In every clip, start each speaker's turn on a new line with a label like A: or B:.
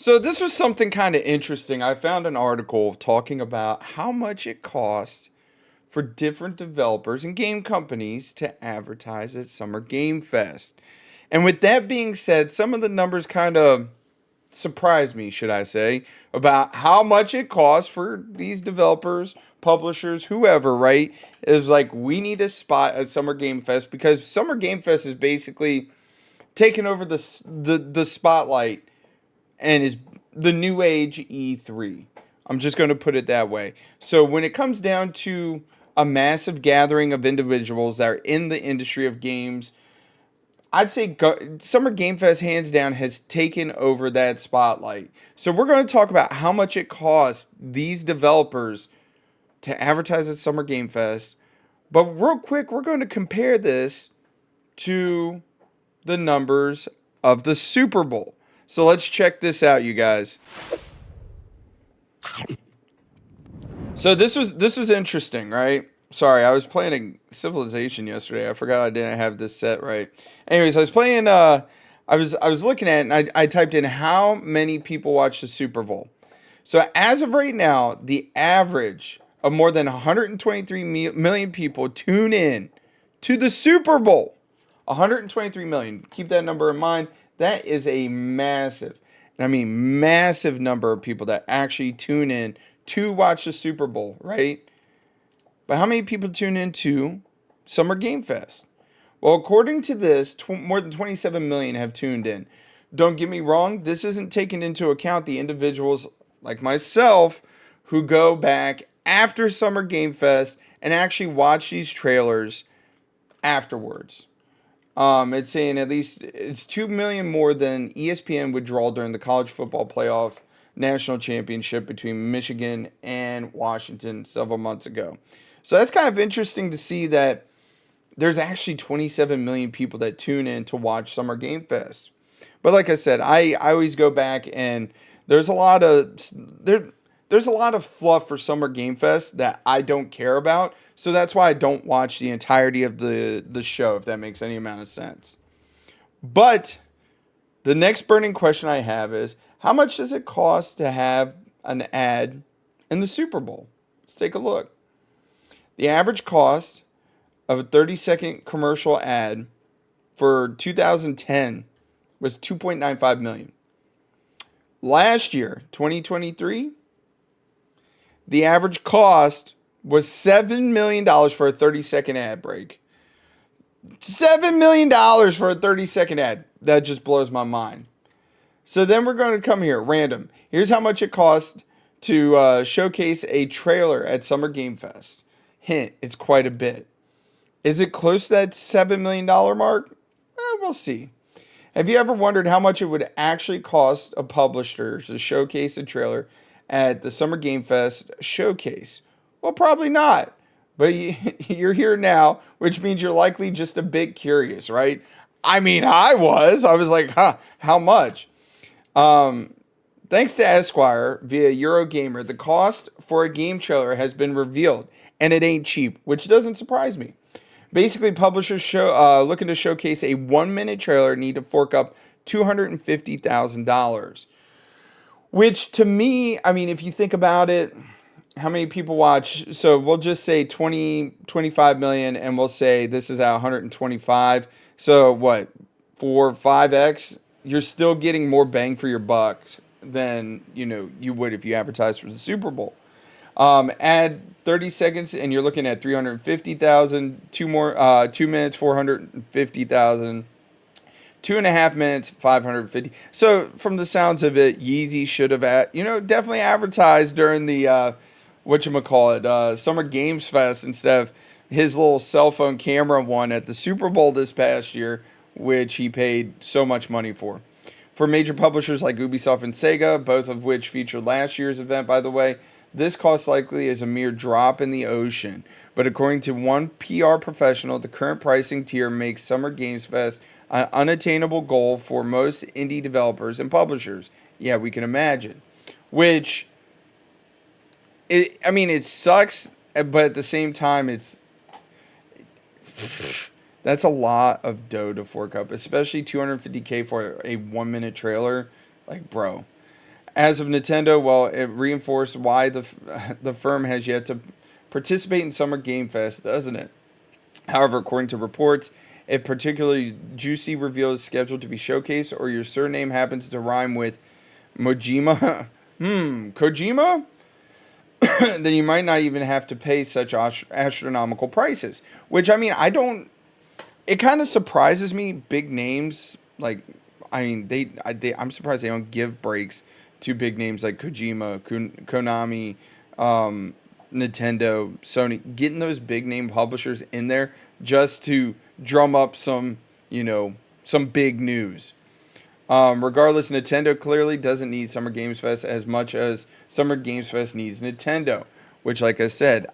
A: So this was something kind of interesting. I found an article talking about how much it costs for different developers and game companies to advertise at Summer Game Fest. And with that being said, some of the numbers kind of surprised me, should I say, about how much it costs for these developers, publishers, whoever, right? Is like we need a spot at Summer Game Fest because Summer Game Fest is basically taking over the spotlight and is the new age E3. I'm just going to put it that way. So when it comes down to a massive gathering of individuals that are in the industry of games, I'd say Summer Game Fest hands down has taken over that spotlight. So we're going to talk about how much it costs these developers to advertise at Summer Game Fest. But real quick, we're going to compare this to the numbers of the Super Bowl. So let's check this out, you guys. So this was interesting, right? Sorry, I was playing Civilization yesterday. I forgot I didn't have this set right. Anyways, I was playing. I was looking at it and I typed in how many people watch the Super Bowl. So as of right now, the average of more than 123 million people tune in to the Super Bowl. 123 million. Keep that number in mind. That is a massive, and I mean massive number of people that actually tune in to watch the Super Bowl, right? But how many people tune into Summer Game Fest? Well, according to this, more than 27 million have tuned in. Don't get me wrong, this isn't taking into account the individuals like myself who go back after Summer Game Fest and actually watch these trailers afterwards. It's saying at least it's 2 million more than ESPN would draw during the college football playoff national championship between Michigan and Washington several months ago. So that's kind of interesting to see that there's actually 27 million people that tune in to watch Summer Game Fest. But like I said, I always go back and there's a lot of there's a lot of fluff for Summer Game Fest that I don't care about. So that's why I don't watch the entirety of the show, if that makes any amount of sense. But the next burning question I have is how much does it cost to have an ad in the Super Bowl? Let's take a look. The average cost of a 30-second commercial ad for 2010 was 2.95 million. Last year, 2023, the average cost was $7 million for a 30-second ad break. $7 million for a 30-second ad. That just blows my mind. So then we're going to come here, random. Here's how much it costs to showcase a trailer at Summer Game Fest. Hint, it's quite a bit. Is it close to that $7 million mark? We'll see. Have you ever wondered how much it would actually cost a publisher to showcase a trailer at the Summer Game Fest showcase? Well, probably not. But you're here now, which means you're likely just a bit curious, right? I mean, I was. I was like, huh, how much? Thanks to Esquire via Eurogamer, the cost for a game trailer has been revealed, and it ain't cheap, which doesn't surprise me. Basically, publishers looking to showcase a 1 minute trailer need to fork up $250,000. Which to me, I mean, if you think about it, how many people watch? So we'll just say 20, 25 million, and we'll say this is at 125. So what, 5x? You're still getting more bang for your buck than you would if you advertised for the Super Bowl. Add 30 seconds, and you're looking at 350,000. 2 minutes, 450,000. 2.5 minutes, 550. So from the sounds of it, Yeezy should have definitely advertised during the whatchamacallit, Summer Games Fest instead of his little cell phone camera one at the Super Bowl this past year, which he paid so much money for. For major publishers like Ubisoft and Sega, both of which featured last year's event, by the way, this cost likely is a mere drop in the ocean. But according to one PR professional, the current pricing tier makes Summer Games Fest an unattainable goal for most indie developers and publishers. Yeah, we can imagine. Which, it sucks, but at the same time, that's a lot of dough to fork up, especially 250K for a 1 minute trailer. Like, bro. As of Nintendo, well, it reinforced why the firm has yet to participate in Summer Game Fest, doesn't it? However, according to reports, if particularly juicy reveal is scheduled to be showcased or your surname happens to rhyme with Mojima, Kojima, then you might not even have to pay such astronomical prices. Which, I mean, I don't. It kind of surprises me. Big names like, I mean, I'm surprised they don't give breaks to big names like Kojima, Konami, um, Nintendo, Sony, getting those big name publishers in there just to drum up some, some big news. Regardless, Nintendo clearly doesn't need Summer Games Fest as much as Summer Games Fest needs Nintendo, which, like I said,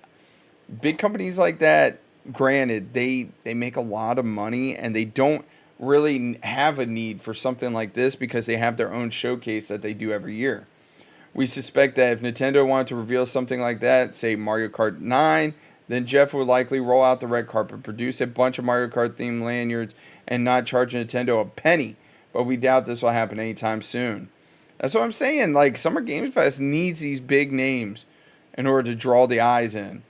A: big companies like that, granted, they make a lot of money and they don't really have a need for something like this because they have their own showcase that they do every year. We suspect that if Nintendo wanted to reveal something like that, say Mario Kart 9, then Jeff would likely roll out the red carpet, produce a bunch of Mario Kart themed lanyards, and not charge Nintendo a penny. But we doubt this will happen anytime soon. That's what I'm saying. Like, Summer Games Fest needs these big names in order to draw the eyes in.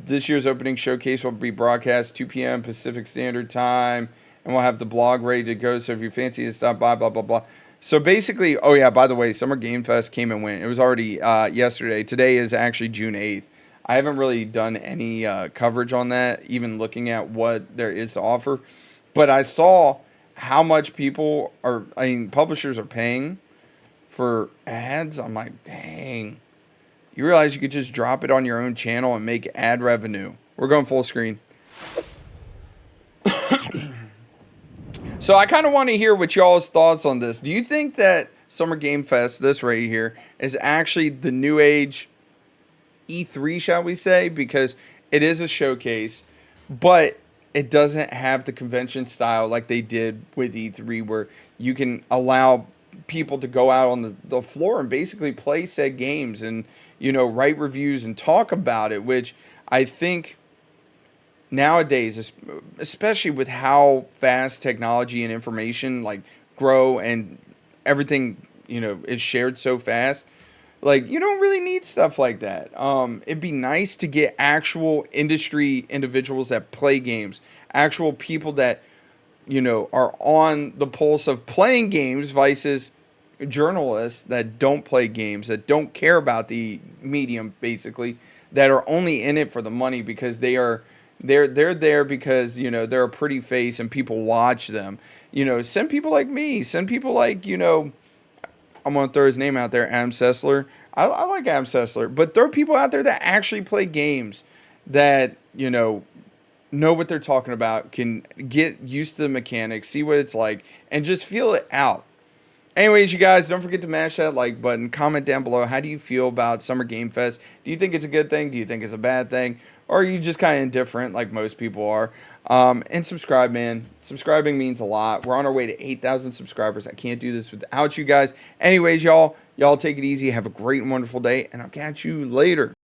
A: This year's opening showcase will be broadcast 2 p.m. Pacific Standard Time, and we'll have the blog ready to go. So if you fancy to stop by, blah, blah, blah. So basically, oh yeah, by the way, Summer Game Fest came and went. It was already yesterday. Today is actually June 8th. I haven't really done any coverage on that, even looking at what there is to offer. But I saw how much publishers are paying for ads. I'm like, dang. You realize you could just drop it on your own channel and make ad revenue. We're going full screen. So I kind of want to hear what y'all's thoughts on this. Do you think that Summer Game Fest, this right here, is actually the new age E3, shall we say? Because it is a showcase, but it doesn't have the convention style like they did with E3, where you can allow people to go out on the floor and basically play said games and, write reviews and talk about it, which I think nowadays, especially with how fast technology and information like grow and everything, is shared so fast, like, you don't really need stuff like that. It'd be nice to get actual industry individuals that play games, actual people that, are on the pulse of playing games versus journalists that don't play games, that don't care about the medium, basically, that are only in it for the money because they're there because, they're a pretty face and people watch them. Send people like me, send people like, I'm going to throw his name out there, Adam Sessler. I like Adam Sessler, but there are people out there that actually play games that, know what they're talking about, can get used to the mechanics, see what it's like, and just feel it out. Anyways, you guys, don't forget to mash that like button. Comment down below. How do you feel about Summer Game Fest? Do you think it's a good thing? Do you think it's a bad thing? Or are you just kind of indifferent like most people are? And subscribe, man. Subscribing means a lot. We're on our way to 8,000 subscribers. I can't do this without you guys. Anyways, y'all take it easy. Have a great and wonderful day, and I'll catch you later.